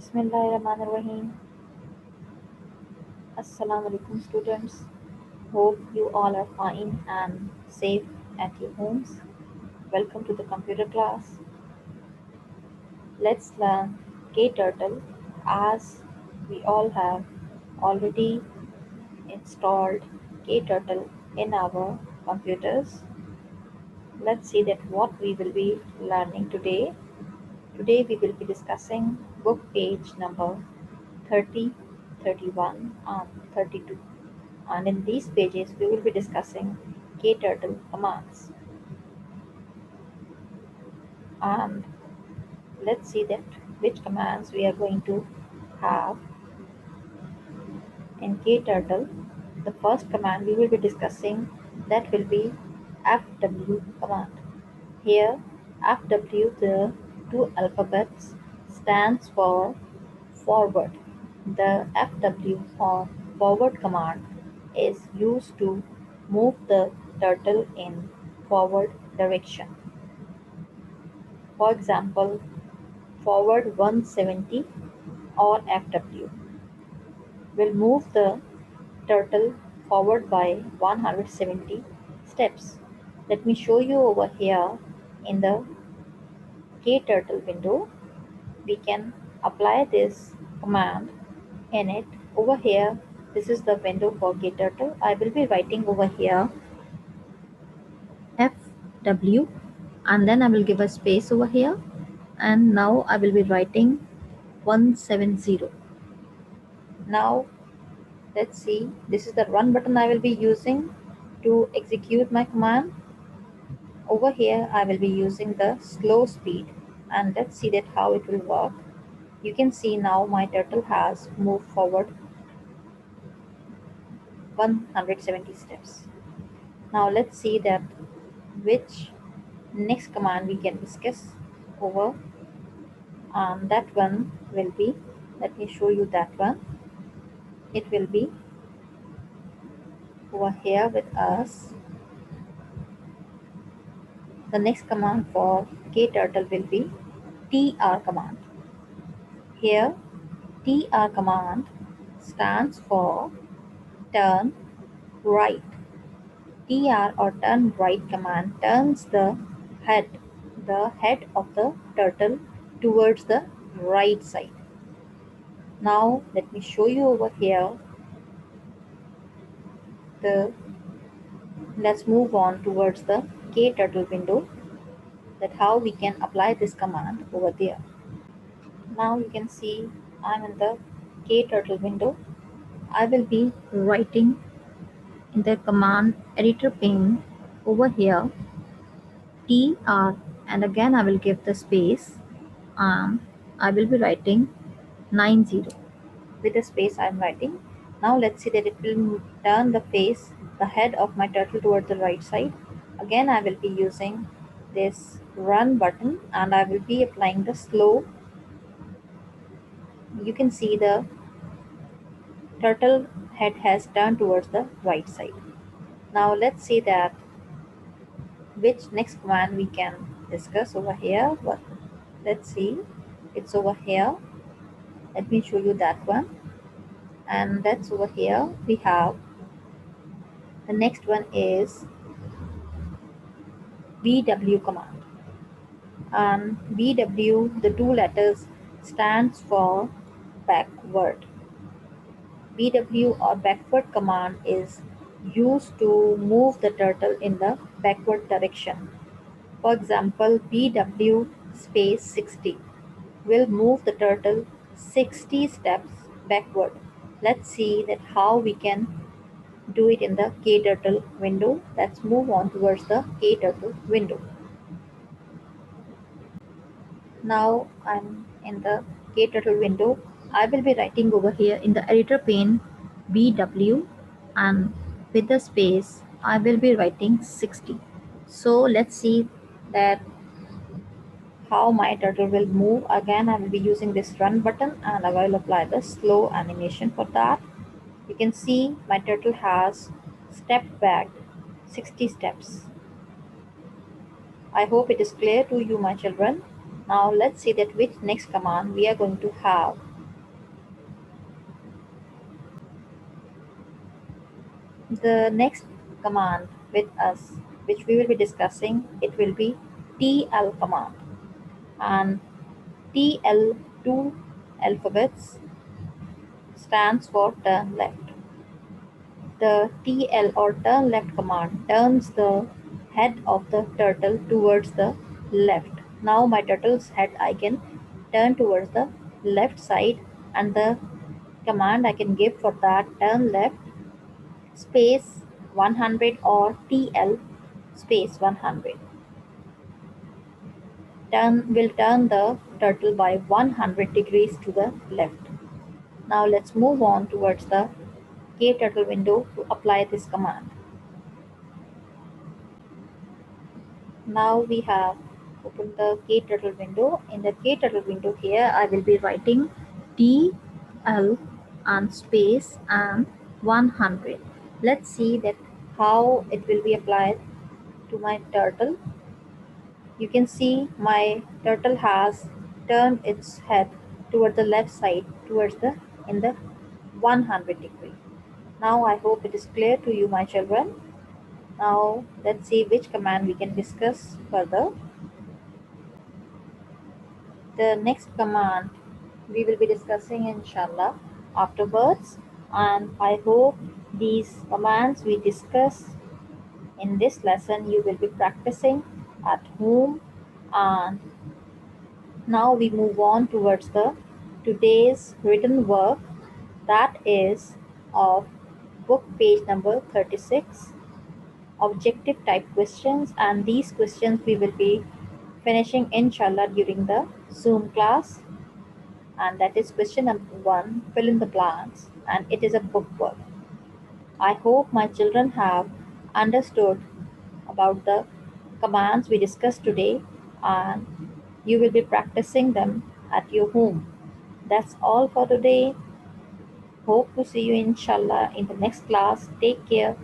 Bismillahirrahmanirrahim. Assalamu alaikum students. Hope you all are fine and safe at your homes. Welcome to the computer class. Let's learn KTurtle as we all have already installed KTurtle in our computers. Let's see that what we will be learning today. Today we will be discussing book page number 30, 31 and 32. And in these pages we will be discussing KTurtle commands. And let's see that which commands we are going to have in KTurtle. The first command we will be discussing, that will be FW command. Here FW, the two alphabets, stands for forward. The FW or forward command is used to move the turtle in forward direction. For example, forward 170 or FW will move the turtle forward by 170 steps. Let me show you over here in the KTurtle window. We can apply this command in it. Over here, this is the window for KTurtle. I will be writing over here FW, and then I will give a space over here, and now I will be writing 170. Now let's see, this is the run button I will be using to execute my command. Over here I will be using the slow speed, and let's see that how it will work. You can see now my turtle has moved forward 170 steps. Now let's see that which next command we can discuss over. That one will be, let me show you that one. It will be over here with us. The next command for KTurtle will be TR command. Here TR command stands for turn right. TR or turn right command turns the head of the turtle towards the right side. Now let me show you over here. Let's move on towards the KTurtle window, that how we can apply this command over there. Now you can see I'm in the KTurtle window. I will be writing in the command editor pane over here TR, and again I will give the space. I will be writing 90 with the space I'm writing. Now let's see that it will turn the head of my turtle toward the right side. Again I will be using this run button, and I will be applying the slow. You can see the turtle head has turned towards the right side. Now let's see that which next command we can discuss over here. But let's see, it's over here. Let me show you that one. And that's over here. We have the next one is BW command. And BW, the two letters, stands for backward. BW or backward command is used to move the turtle in the backward direction. For example, BW space 60 will move the turtle 60 steps backward. Let's see that how we can do it in the KTurtle window. Let's move on towards the KTurtle window. Now I'm in the KTurtle window. I will be writing over here in the editor pane BW, and with the space I will be writing 60. So let's see that how my turtle will move. Again I will be using this run button, and I will apply the slow animation for that. You can see my turtle has stepped back 60 steps. I hope it is clear to you, my children. Now let's see that which next command we are going to have The next command with us, which we will be discussing, it will be TL command. And TL, two alphabets, stands for turn left. The TL or turn left command turns the head of the turtle towards the left. Now my turtle's head I can turn towards the left side, and the command I can give for that, turn left space 100 or TL space 100. Will turn the turtle by 100 degrees to the left. Now let's move on towards the KTurtle window to apply this command. Now we have opened the KTurtle window. In the KTurtle window here, I will be writing TL and space and 100. Let's see that how it will be applied to my turtle. You can see my turtle has turned its head toward the left side towards the in the 100 degree. Now I hope it is clear to you, my children. Now let's see which command we can discuss further. The next command we will be discussing inshallah afterwards, and I hope these commands we discuss in this lesson you will be practicing at home. And now we move on towards the today's written work, that is of book page number 36, objective type questions, and these questions we will be finishing inshallah during the Zoom class. And that is question number 1, fill in the blanks, and it is a book work. I hope my children have understood about the commands we discussed today, and you will be practicing them at your home. That's all for today. Hope to see you inshallah in the next class. Take care.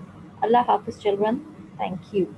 Allah Hafiz children. Thank you.